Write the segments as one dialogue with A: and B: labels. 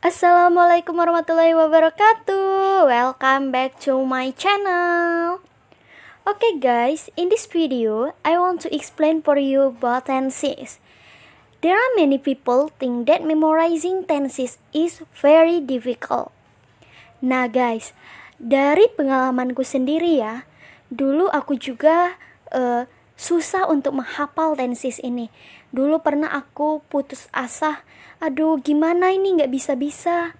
A: Assalamualaikum warahmatullahi wabarakatuh. Welcome back to my channel. Okay guys, in this video I want to explain for you about tenses. There are many people think that memorizing tenses is very difficult. Nah guys, dari pengalamanku sendiri ya, dulu aku juga susah untuk menghafal tenses ini. Dulu pernah aku putus asa, aduh gimana ini gak bisa-bisa.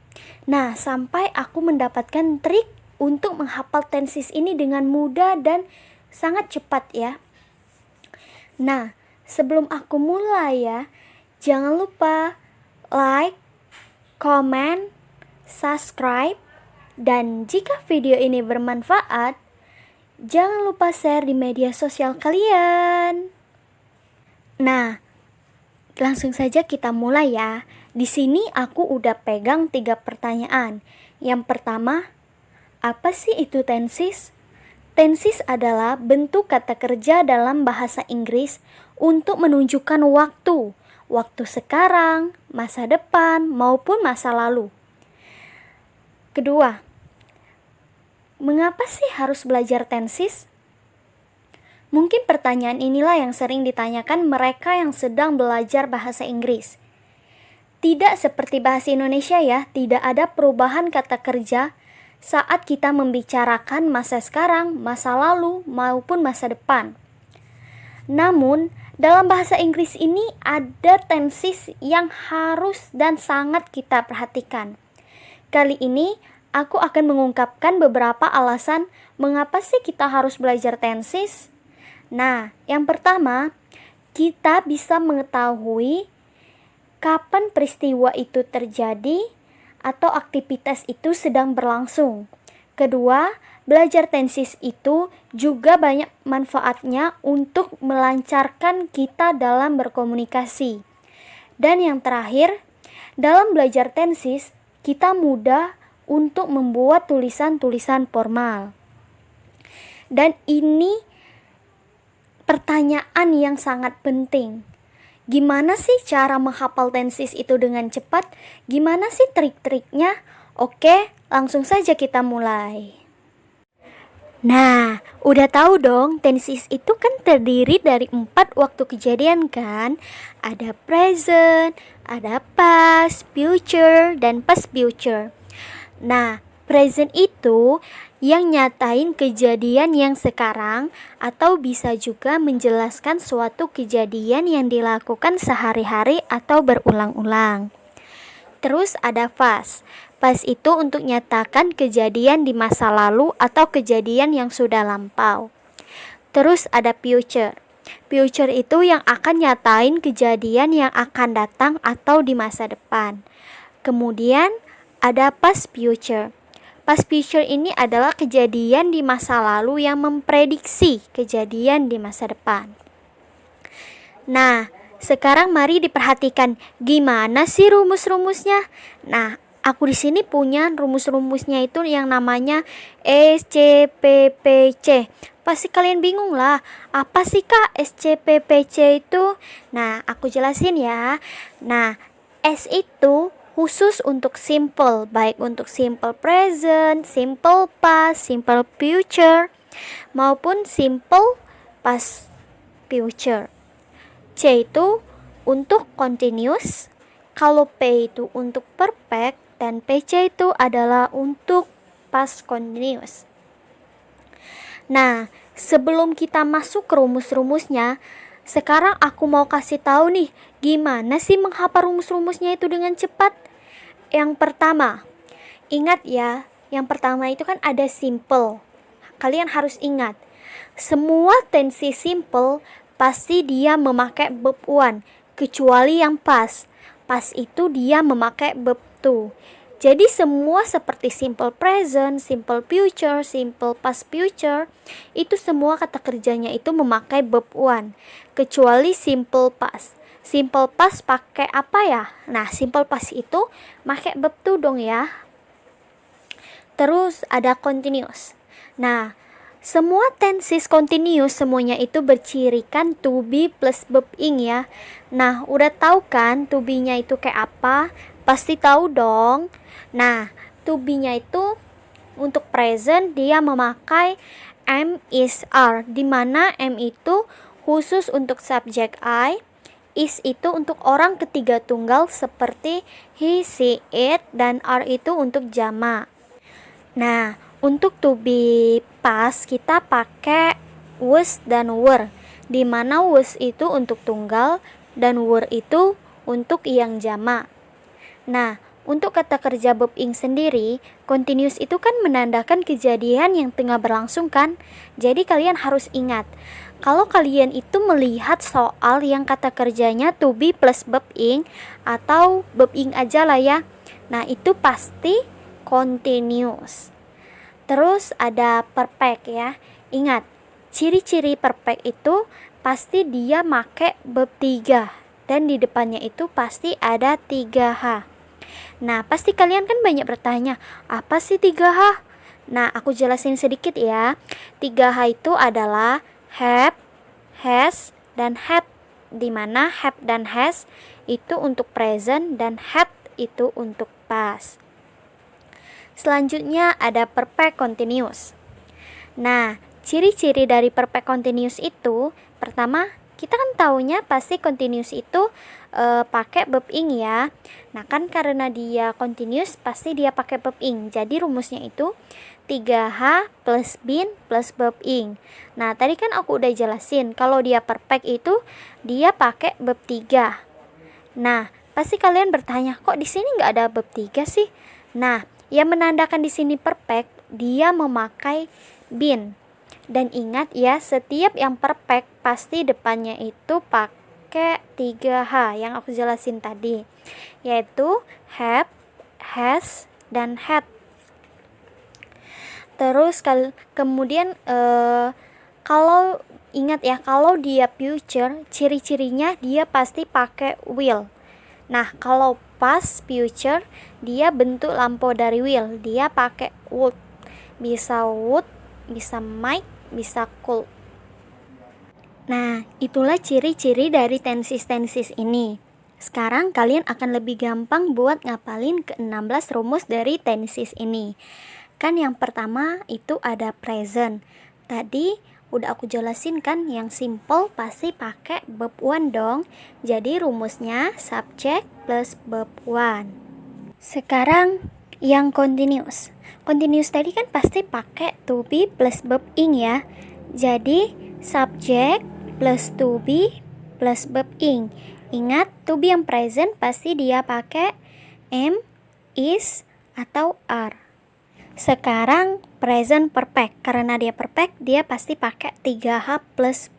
A: Nah, sampai aku mendapatkan trik untuk menghafal tenses ini dengan mudah dan sangat cepat ya. Nah, sebelum aku mulai ya, jangan lupa like, comment, subscribe, dan jika video ini bermanfaat, jangan lupa share di media sosial kalian. Nah, langsung saja kita mulai ya. Di sini aku udah pegang 3 pertanyaan. Yang pertama, apa sih itu tenses? Tenses adalah bentuk kata kerja dalam bahasa Inggris untuk menunjukkan waktu. Waktu sekarang, masa depan, maupun masa lalu. Kedua, mengapa sih harus belajar tenses? Mungkin pertanyaan inilah yang sering ditanyakan mereka yang sedang belajar bahasa Inggris. Tidak seperti bahasa Indonesia ya, tidak ada perubahan kata kerja saat kita membicarakan masa sekarang, masa lalu, maupun masa depan. Namun, dalam bahasa Inggris ini ada tenses yang harus dan sangat kita perhatikan. Kali ini, aku akan mengungkapkan beberapa alasan mengapa sih kita harus belajar tenses. Nah, yang pertama, kita bisa mengetahui kapan peristiwa itu terjadi atau aktivitas itu sedang berlangsung. Kedua, belajar tenses itu juga banyak manfaatnya untuk melancarkan kita dalam berkomunikasi. Dan yang terakhir, dalam belajar tenses, kita mudah untuk membuat tulisan-tulisan formal. Dan ini pertanyaan yang sangat penting. Gimana sih cara menghafal tenses itu dengan cepat? Gimana sih trik-triknya? Oke, langsung saja kita mulai. Nah, udah tahu dong, tenses itu kan terdiri dari 4 waktu kejadian kan? Ada present, ada past, future, dan past future. Nah, present itu yang nyatain kejadian yang sekarang atau bisa juga menjelaskan suatu kejadian yang dilakukan sehari-hari atau berulang-ulang. Terus ada past. Past itu untuk nyatakan kejadian di masa lalu atau kejadian yang sudah lampau. Terus ada future. Future itu yang akan nyatain kejadian yang akan datang atau di masa depan. Kemudian ada past future. Past future ini adalah kejadian di masa lalu yang memprediksi kejadian di masa depan. Nah, sekarang mari diperhatikan gimana sih rumus-rumusnya. Nah, aku di sini punya rumus-rumusnya itu yang namanya SCPPC. Pasti kalian bingung lah, apa sih Kak SCPPC itu? Nah, aku jelasin ya. Nah, S itu khusus untuk simple, baik untuk simple present, simple past, simple future, maupun simple past future. C itu untuk continuous, kalau P itu untuk perfect, dan PC itu adalah untuk past continuous. Nah, sebelum kita masuk ke rumus-rumusnya, sekarang aku mau kasih tahu nih, gimana sih menghafal rumus-rumusnya itu dengan cepat. Yang pertama, ingat ya, yang pertama itu kan ada simple. Kalian harus ingat, semua tenses simple pasti dia memakai verb one, kecuali yang past. Past itu dia memakai verb two. Jadi semua seperti simple present, simple future, simple past future, itu semua kata kerjanya itu memakai verb one, kecuali simple past. Simple past pakai apa ya? Nah, simple past itu pakai verb to dong ya. Terus ada continuous. Nah, semua tenses continuous semuanya itu bercirikan to be plus verb ing ya. Nah, udah tahu kan to be-nya itu kayak apa? Pasti tahu dong. Nah, to be-nya itu untuk present dia memakai am, is, are, di mana am itu khusus untuk subjek I, is itu untuk orang ketiga tunggal seperti he, she, it, dan are itu untuk jamak. Nah, untuk to be past kita pakai was dan were, di mana was itu untuk tunggal dan were itu untuk yang jamak. Nah, untuk kata kerja verb ing sendiri, continuous itu kan menandakan kejadian yang tengah berlangsung kan? Jadi kalian harus ingat, kalau kalian itu melihat soal yang kata kerjanya to be plus verb ing atau verb ing aja lah ya. Nah, itu pasti continuous. Terus ada perfect ya. Ingat, ciri-ciri perfect itu pasti dia make verb 3 dan di depannya itu pasti ada 3H. Nah, pasti kalian kan banyak bertanya, apa sih 3H? Nah, aku jelasin sedikit ya. 3H itu adalah have, has, dan had. Di mana have dan has itu untuk present dan had itu untuk past. Selanjutnya ada perfect continuous. Nah, ciri-ciri dari perfect continuous itu, pertama, kita kan taunya pasti continuous itu pakai verb ing ya. Nah, kan karena dia continuous pasti dia pakai verb ing. Jadi rumusnya itu 3H plus been plus verb ing. Nah, tadi kan aku udah jelasin kalau dia perfect itu dia pakai verb 3. Nah, pasti kalian bertanya, kok di sini nggak ada verb 3 sih? Nah, yang menandakan di sini perfect dia memakai been. Dan ingat ya, setiap yang perfect pasti depannya itu pakai 3H yang aku jelasin tadi, yaitu have, has, dan had. Terus kemudian kalau ingat ya, kalau dia future, ciri-cirinya dia pasti pakai will. Nah, kalau past future dia bentuk lampau dari will, dia pakai would. Bisa would, bisa might, bisa could. Nah, itulah ciri-ciri dari tenses ini. Sekarang kalian akan lebih gampang buat ngapalin ke-16 rumus dari tenses ini. Kan yang pertama itu ada present. Tadi udah aku jelasin kan, yang simple pasti pakai verb 1 dong. Jadi rumusnya subject plus verb 1. Sekarang yang continuous. Continuous tadi kan pasti pakai to be plus verb ing ya. Jadi subject plus to be plus verb ing. Ingat, to be yang present pasti dia pakai am, is, atau are. Sekarang present perfect. Karena dia perfect, dia pasti pakai 3H plus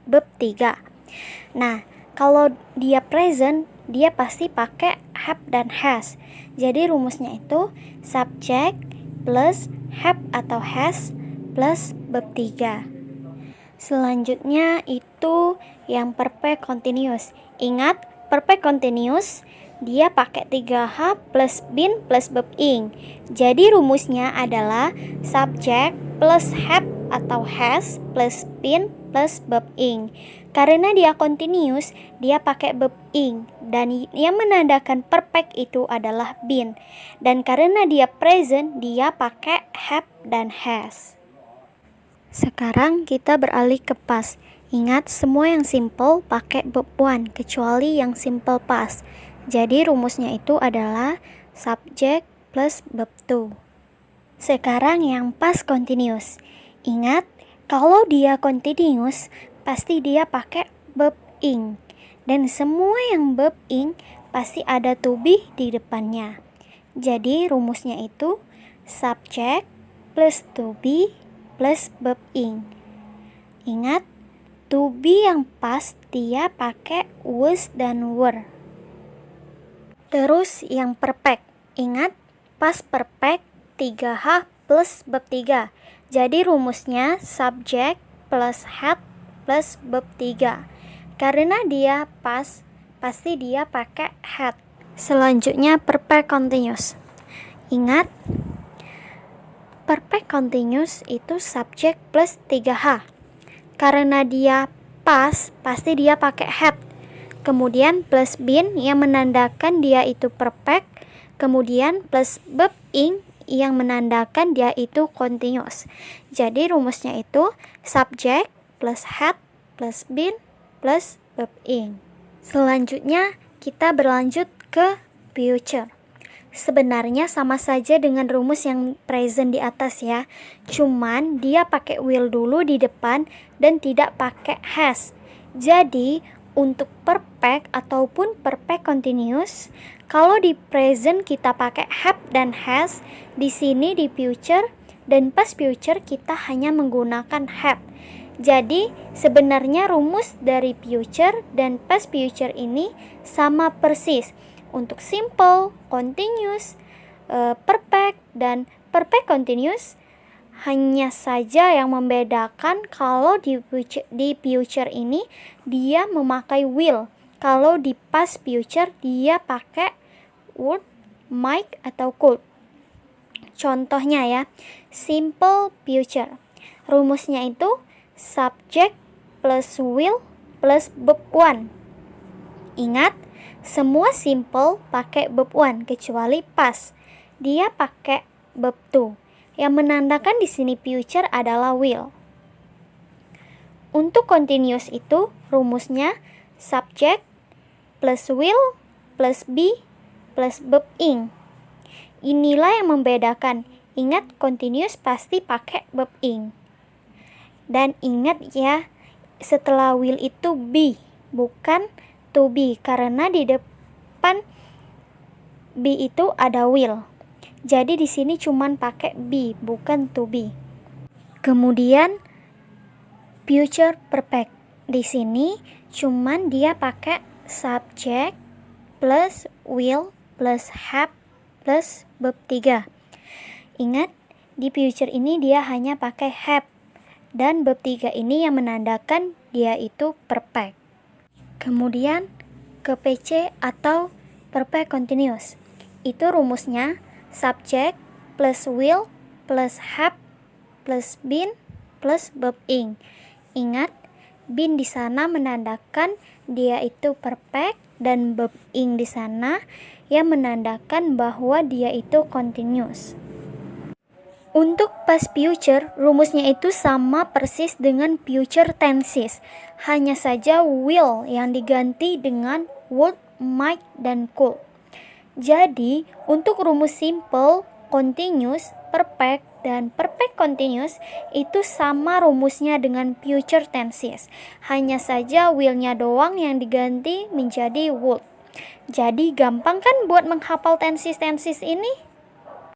A: verb 3. Nah, kalau dia present, dia pasti pakai have dan has. Jadi rumusnya itu subject plus have atau has plus verb 3. Selanjutnya itu yang perfect continuous. Ingat, perfect continuous dia pakai 3H plus been plus verb ing. Jadi rumusnya adalah subject plus have atau has plus been plus verb ing. Karena dia continuous, dia pakai verb ing, dan yang menandakan perfect itu adalah been. Dan karena dia present, dia pakai have dan has. Sekarang kita beralih ke past. Ingat, semua yang simple pakai verb 1 kecuali yang simple past. Jadi rumusnya itu adalah subject plus verb 2. Sekarang yang past continuous. Ingat, kalau dia continuous pasti dia pakai verb ing. Dan semua yang verb ing pasti ada to be di depannya. Jadi rumusnya itu subject plus to be plus verb ing. Ingat, to be yang past dia pakai was dan were. Terus yang perfect. Ingat, past perfect 3H plus verb 3. Jadi rumusnya subject plus had plus verb 3. Karena dia past, pasti dia pakai had. Selanjutnya perfect continuous. Ingat, perfect continuous itu subject plus 3H. Karena dia past, pasti dia pakai had. kemudian plus been yang menandakan dia itu perfect, kemudian plus verb ing yang menandakan dia itu continuous. Jadi rumusnya itu subject plus had plus been plus verb ing. Selanjutnya kita berlanjut ke future. Sebenarnya sama saja dengan rumus yang present di atas ya. Cuman dia pakai will dulu di depan dan tidak pakai has. Jadi untuk perfect ataupun perfect continuous, kalau di present kita pakai have dan has, di sini di future dan past future kita hanya menggunakan have. Jadi sebenarnya rumus dari future dan past future ini sama persis. Untuk simple, continuous, perfect, dan perfect continuous, hanya saja yang membedakan kalau di future ini dia memakai will. Kalau di past future dia pakai would, might, atau could. Contohnya ya, simple future. Rumusnya itu subject plus will plus verb one. Ingat, semua simple pakai verb one kecuali past. Dia pakai verb two. Yang menandakan di sini future adalah will. Untuk continuous itu rumusnya subject plus will plus be plus verb ing. Inilah yang membedakan. Ingat, continuous pasti pakai verb ing. Dan ingat ya, setelah will itu be, bukan to be, karena di depan be itu ada will. Jadi di sini cuman pakai be, bukan to be. Kemudian future perfect. Di sini cuman dia pakai subject plus will plus have plus verb 3. Ingat, di future ini dia hanya pakai have dan verb 3 ini yang menandakan dia itu perfect. Kemudian ke PC atau perfect continuous. Itu rumusnya subject plus will plus have plus been plus verb ing. Ingat, been di sana menandakan dia itu perfect dan verb ing di sana yang menandakan bahwa dia itu continuous. Untuk past future, rumusnya itu sama persis dengan future tenses. Hanya saja will yang diganti dengan would, might, dan could. Jadi, untuk rumus simple, continuous, perfect, dan perfect continuous itu sama rumusnya dengan future tenses. Hanya saja will-nya doang yang diganti menjadi would. Jadi gampang kan buat menghafal tenses-tenses ini?